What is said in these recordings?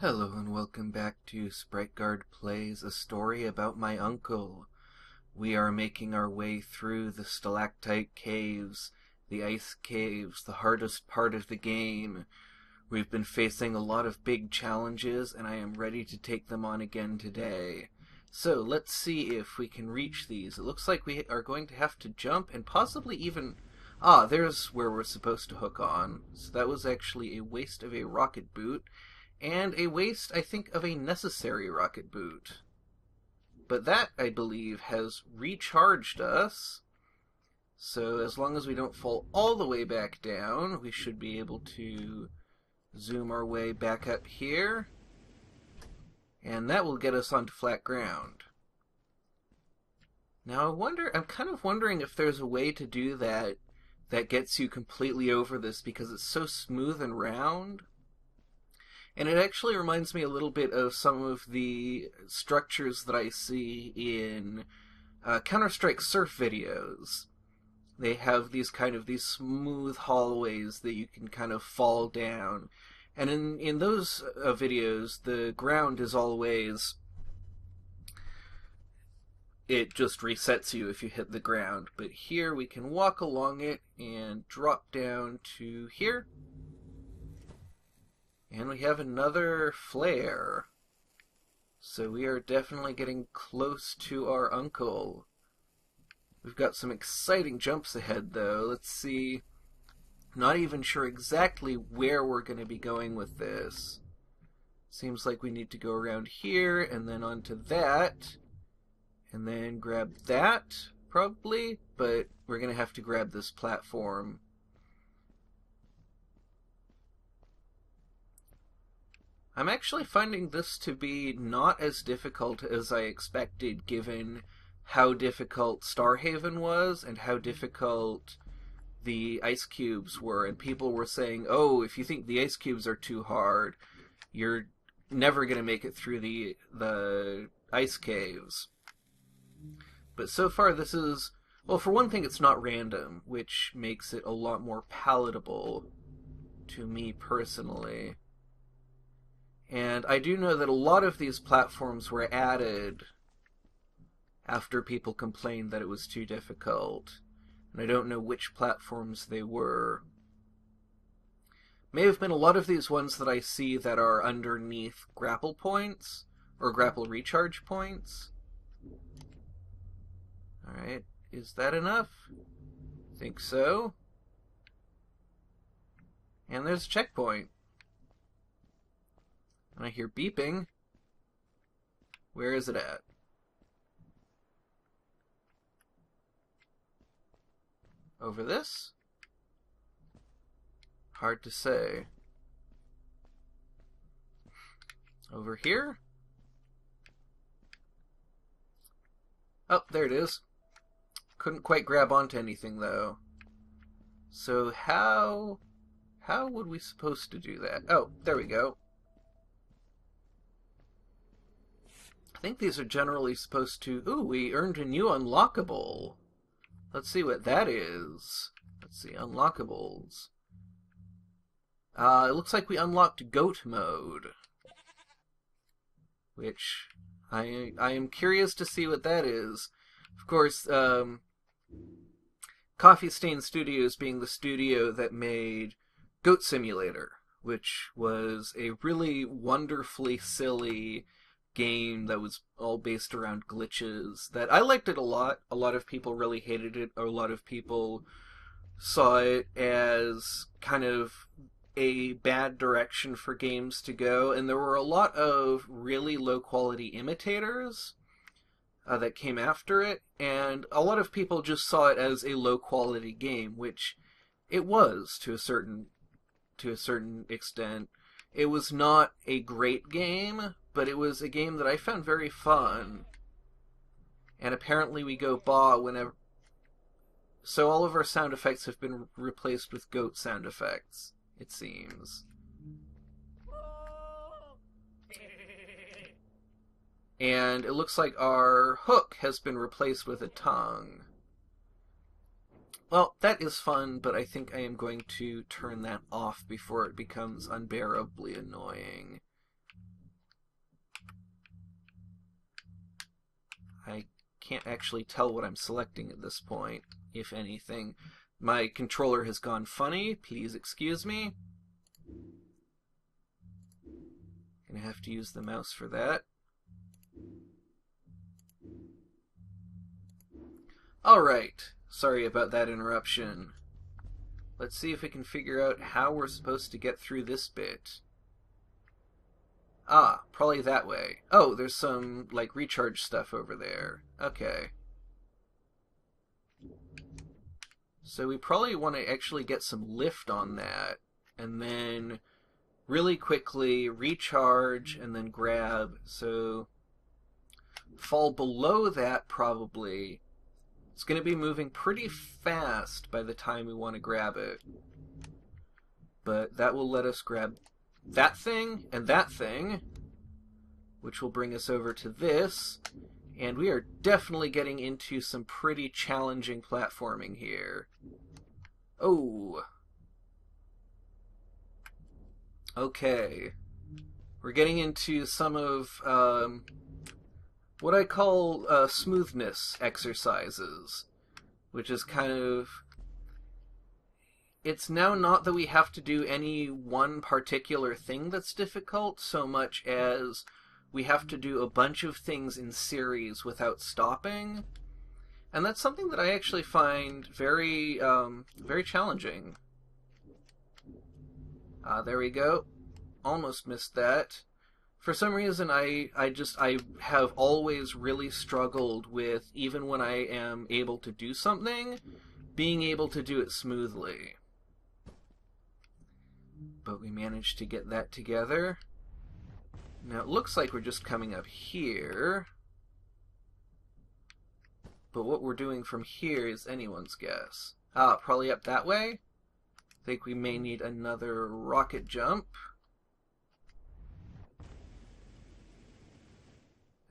Hello and welcome back to Sprite Guard Plays a story about my uncle. We are making our way through the stalactite caves, the ice caves, the hardest part of the game. We've been facing a lot of big challenges and I am ready to take them on again today. So let's see if we can reach these. It looks like we are going to have to jump and possibly even... Ah, there's where we're supposed to hook on. So that was actually a waste of a rocket boot. And a waste, I think, of a necessary rocket boot. But that, I believe, has recharged us. So as long as we don't fall all the way back down, we should be able to zoom our way back up here. And that will get us onto flat ground. Now I'm kind of wondering if there's a way to do that that gets you completely over this because it's so smooth and round. And it actually reminds me a little bit of some of the structures that I see in Counter-Strike Surf videos. They have these smooth hallways that you can kind of fall down. And in those videos, the ground is always... It just resets you if you hit the ground. But here we can walk along it and drop down to here. And we have another flare. So we are definitely getting close to our uncle. We've got some exciting jumps ahead, though. Let's see. Not even sure exactly where we're going to be going with this. Seems like we need to go around here, and then onto that. And then grab that, probably. But we're going to have to grab this platform. I'm actually finding this to be not as difficult as I expected, given how difficult Starhaven was and how difficult the ice cubes were. And people were saying, oh, if you think the ice cubes are too hard, you're never going to make it through the ice caves. But so far this is... Well, for one thing, it's not random, which makes it a lot more palatable to me personally. And I do know that a lot of these platforms were added after people complained that it was too difficult. And I don't know which platforms they were. May have been a lot of these ones that I see that are underneath grapple points, or grapple recharge points. Alright, is that enough? I think so. And there's a checkpoint. And I hear beeping. Where is it at? Over this? Hard to say. Over here? Oh, there it is. Couldn't quite grab onto anything, though. So how would we supposed to do that? Oh, there we go. I think these are generally supposed to... Ooh, we earned a new unlockable. Let's see what that is. Let's see, unlockables. It looks like we unlocked goat mode. Which, I am curious to see what that is. Of course, Coffee Stain Studios being the studio that made Goat Simulator, which was a really wonderfully silly game that was all based around glitches, that I liked it a lot. A lot of people really hated it. A lot of people saw it as kind of a bad direction for games to go, and there were a lot of really low quality imitators that came after it, and a lot of people just saw it as a low quality game, which it was to a certain extent. It was not a great game, but it was a game that I found very fun. And apparently we go ba whenever... So all of our sound effects have been replaced with goat sound effects, it seems. And it looks like our hook has been replaced with a tongue. Well, that is fun, but I think I am going to turn that off before it becomes unbearably annoying. I can't actually tell what I'm selecting at this point, if anything. My controller has gone funny. Please excuse me. Gonna have to use the mouse for that. Alright, sorry about that interruption. Let's see if we can figure out how we're supposed to get through this bit. Ah, probably that way. Oh, there's some, like, recharge stuff over there. Okay. So we probably want to actually get some lift on that, and then really quickly recharge and then grab. So fall below that probably. It's going to be moving pretty fast by the time we want to grab it. But that will let us grab that thing, which will bring us over to this. And we are definitely getting into some pretty challenging platforming here. Oh. Okay. We're getting into some of what I call smoothness exercises, which is kind of... It's now not that we have to do any one particular thing that's difficult, so much as we have to do a bunch of things in series without stopping. And that's something that I actually find very, very challenging. There we go. Almost missed that. For some reason, I have always really struggled with, even when I am able to do something, being able to do it smoothly. But we managed to get that together. Now it looks like we're just coming up here. But what we're doing from here is anyone's guess. Ah, probably up that way? I think we may need another rocket jump.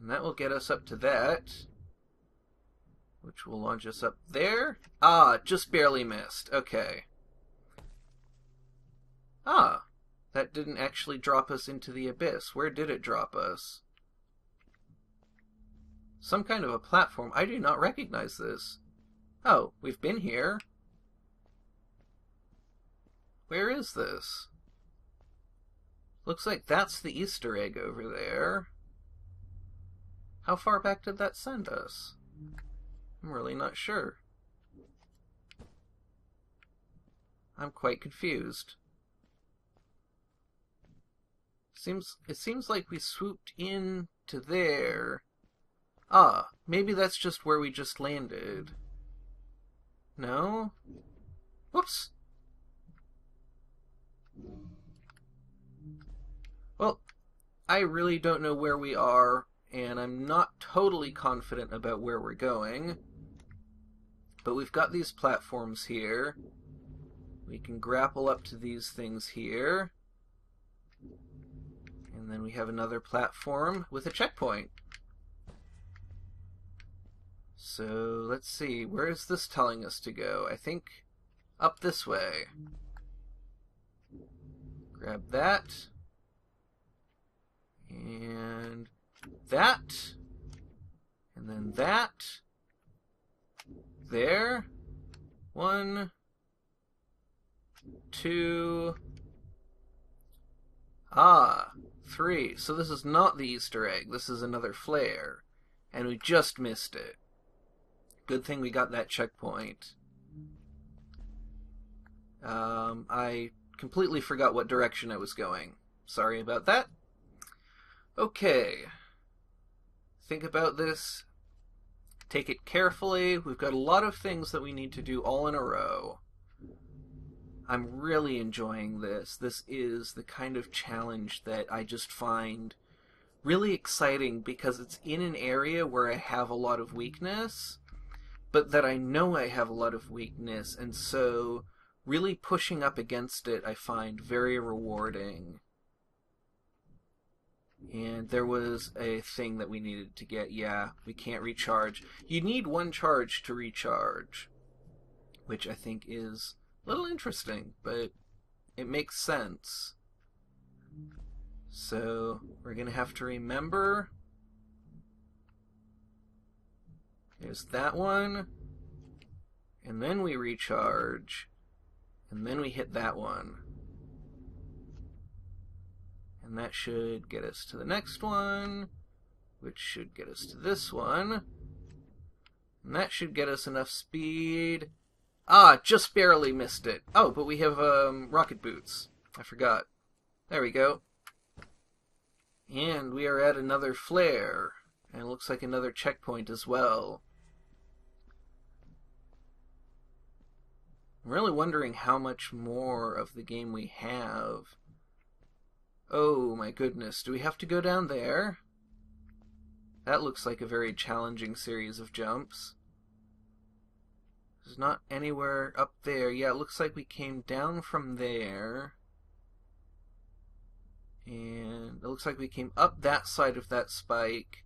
And that will get us up to that, which will launch us up there. Ah, just barely missed. Okay. Ah, that didn't actually drop us into the abyss. Where did it drop us? Some kind of a platform. I do not recognize this. Oh, we've been here. Where is this? Looks like that's the Easter egg over there. How far back did that send us? I'm really not sure. I'm quite confused. It seems like we swooped in to there. Ah, maybe that's just where we just landed. No? Whoops. Well, I really don't know where we are, and I'm not totally confident about where we're going. But we've got these platforms here. We can grapple up to these things here. And then we have another platform with a checkpoint. So let's see, where is this telling us to go? I think up this way. Grab that. And that. And then that. There. 1, 2. Ah, 3. So this is not the Easter egg. This is another flare. And we just missed it. Good thing we got that checkpoint. I completely forgot what direction I was going. Sorry about that. Okay. Think about this. Take it carefully. We've got a lot of things that we need to do all in a row. I'm really enjoying this. This is the kind of challenge that I just find really exciting because it's in an area where I have a lot of weakness, but that I know I have a lot of weakness, and so really pushing up against it I find very rewarding. And there was a thing that we needed to get. Yeah, we can't recharge. You need 1 charge to recharge, which I think is a little interesting, but it makes sense. So we're going to have to remember There's that one. And then we recharge. And then we hit that one. And that should get us to the next one, which should get us to this one. And that should get us enough speed. Ah, just barely missed it. Oh, but we have rocket boots. I forgot. There we go. And we are at another flare. And it looks like another checkpoint as well. I'm really wondering how much more of the game we have. Oh my goodness, do we have to go down there? That looks like a very challenging series of jumps. There's not anywhere up there. Yeah, it looks like we came down from there. And it looks like we came up that side of that spike,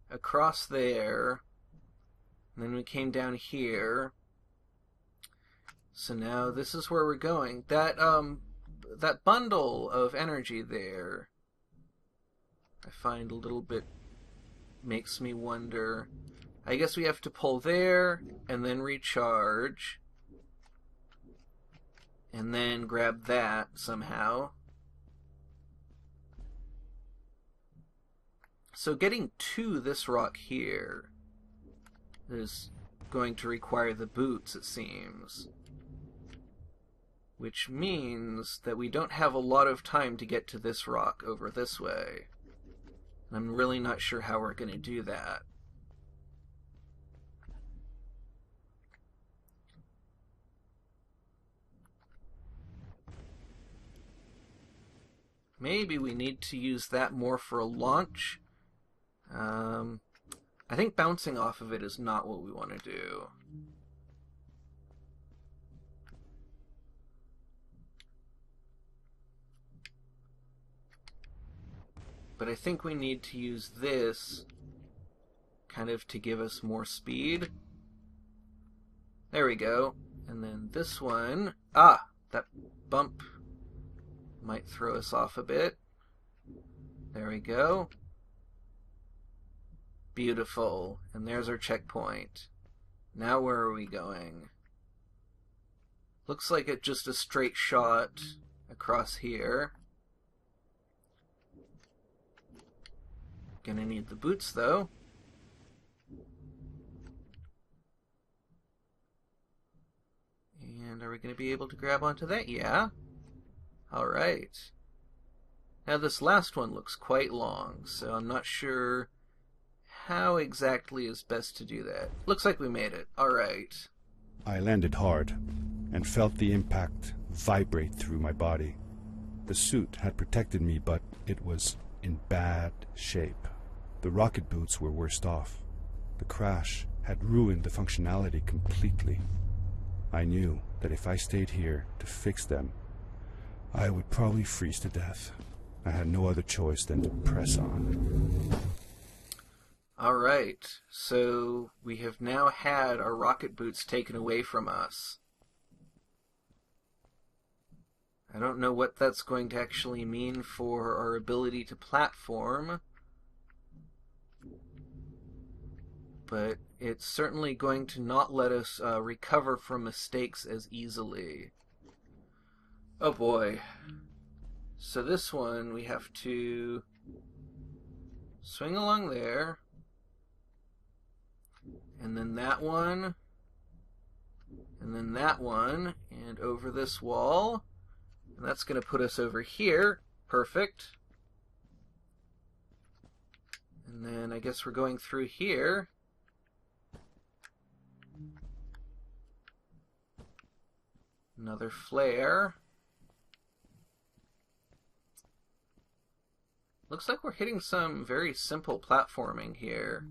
across there, and then we came down here. So now this is where we're going. That bundle of energy there, I find a little bit, makes me wonder. I guess we have to pull there, and then recharge, and then grab that somehow. So getting to this rock here is going to require the boots, it seems. Which means that we don't have a lot of time to get to this rock over this way. And I'm really not sure how we're going to do that. Maybe we need to use that more for a launch. I think bouncing off of it is not what we want to do. But I think we need to use this kind of to give us more speed. There we go. And then this one. Ah! That bump might throw us off a bit. There we go. Beautiful. And there's our checkpoint. Now where are we going? Looks like it's just a straight shot across here. Gonna need the boots, though. And are we gonna be able to grab onto that? Yeah. Alright. Now this last one looks quite long, so I'm not sure how exactly is best to do that. Looks like we made it. Alright. I landed hard and felt the impact vibrate through my body. The suit had protected me, but it was in bad shape. The rocket boots were worst off. The crash had ruined the functionality completely. I knew that if I stayed here to fix them, I would probably freeze to death. I had no other choice than to press on. Alright, so we have now had our rocket boots taken away from us. I don't know what that's going to actually mean for our ability to platform, but it's certainly going to not let us recover from mistakes as easily. Oh boy. So this one, we have to swing along there, and then that one, and then that one, and over this wall, and that's going to put us over here. Perfect. And then I guess we're going through here. Another flare. Looks like we're hitting some very simple platforming here.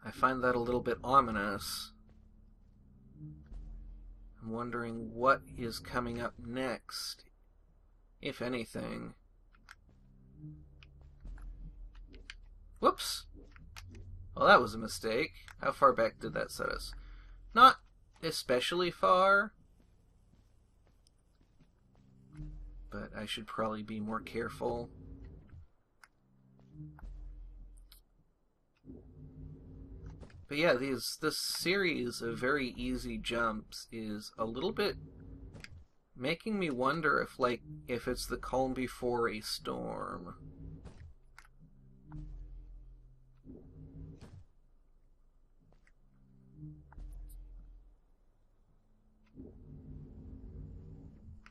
I find that a little bit ominous. I'm wondering what is coming up next, if anything. Whoops! Well, that was a mistake. How far back did that set us? Not especially far. but I should probably be more careful. But yeah, this series of very easy jumps is a little bit making me wonder if it's the calm before a storm.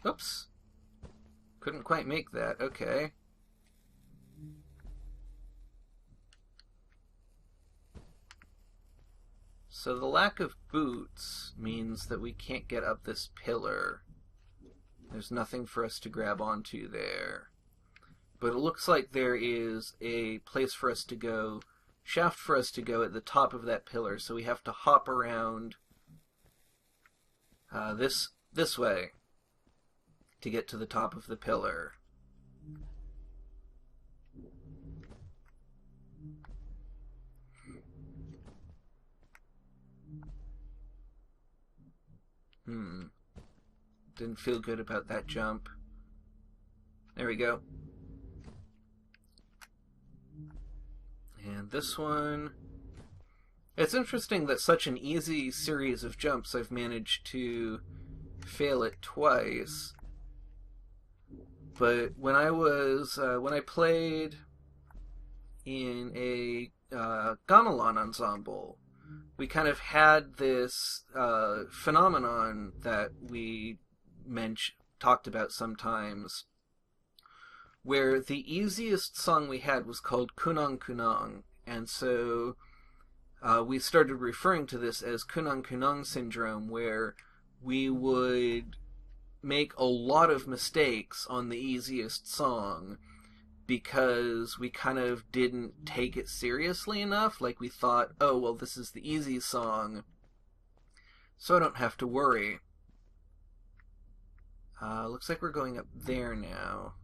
Oops. Couldn't quite make that. Okay. So the lack of boots means that we can't get up this pillar. There's nothing for us to grab onto there. But it looks like there is a place for us to go, shaft for us to go at the top of that pillar, so we have to hop around this way to get to the top of the pillar. Didn't feel good about that jump. There we go. And this one... It's interesting that such an easy series of jumps I've managed to fail it twice. But when I played in a gamelan ensemble, we kind of had this phenomenon that we talked about sometimes, where the easiest song we had was called Kunang Kunang, and so we started referring to this as Kunang Kunang syndrome, where we would make a lot of mistakes on the easiest song because we kind of didn't take it seriously enough. Like, we thought, oh, well, this is the easy song, so I don't have to worry. Looks like we're going up there now.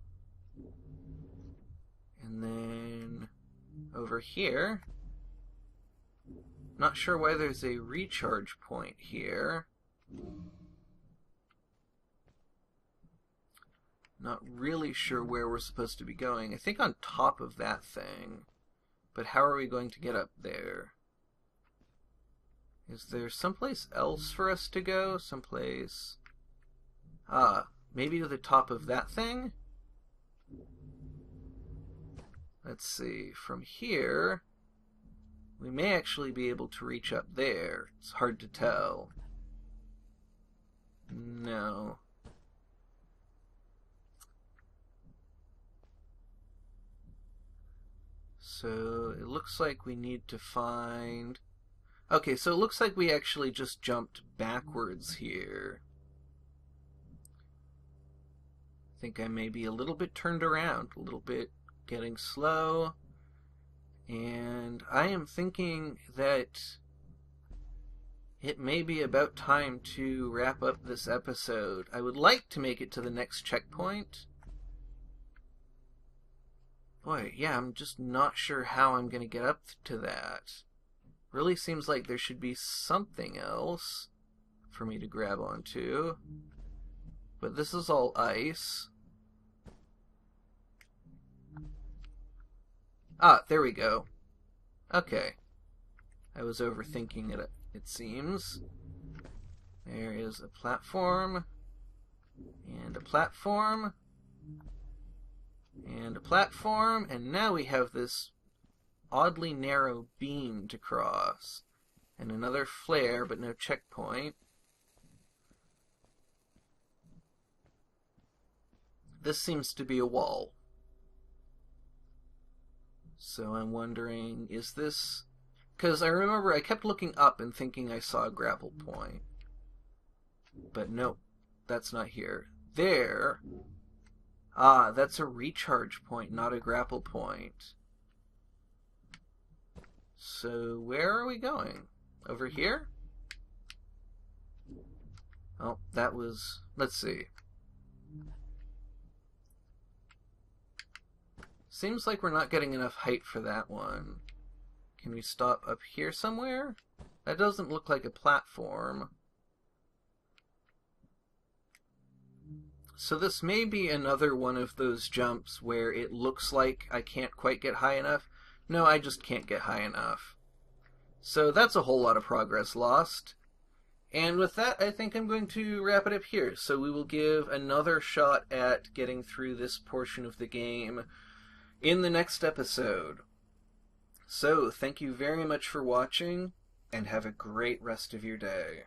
And then over here, not sure why there's a recharge point here. Not really sure where we're supposed to be going. I think on top of that thing. But how are we going to get up there? Is there someplace else for us to go? Someplace... maybe to the top of that thing? Let's see. From here, we may actually be able to reach up there. It's hard to tell. No. So it looks like we need to find... Okay, so it looks like we actually just jumped backwards here. I think I may be a little bit turned around, a little bit getting slow. And I am thinking that it may be about time to wrap up this episode. I would like to make it to the next checkpoint. Boy, yeah, I'm just not sure how I'm going to get up to that. Really seems like there should be something else for me to grab onto. But this is all ice. Ah, there we go. Okay. I was overthinking it, it seems. There is a platform. And a platform. And a platform, and now we have this oddly narrow beam to cross. And another flare, but no checkpoint. This seems to be a wall. So I'm wondering, is this... Because I remember I kept looking up and thinking I saw a grapple point. But nope, that's not here. There... Ah, that's a recharge point, not a grapple point. So where are we going? Over here? Oh, that was... Let's see. Seems like we're not getting enough height for that one. Can we stop up here somewhere? That doesn't look like a platform. So this may be another one of those jumps where it looks like I can't quite get high enough. No, I just can't get high enough. So that's a whole lot of progress lost. And with that, I think I'm going to wrap it up here. So we will give another shot at getting through this portion of the game in the next episode. So, thank you very much for watching, and have a great rest of your day.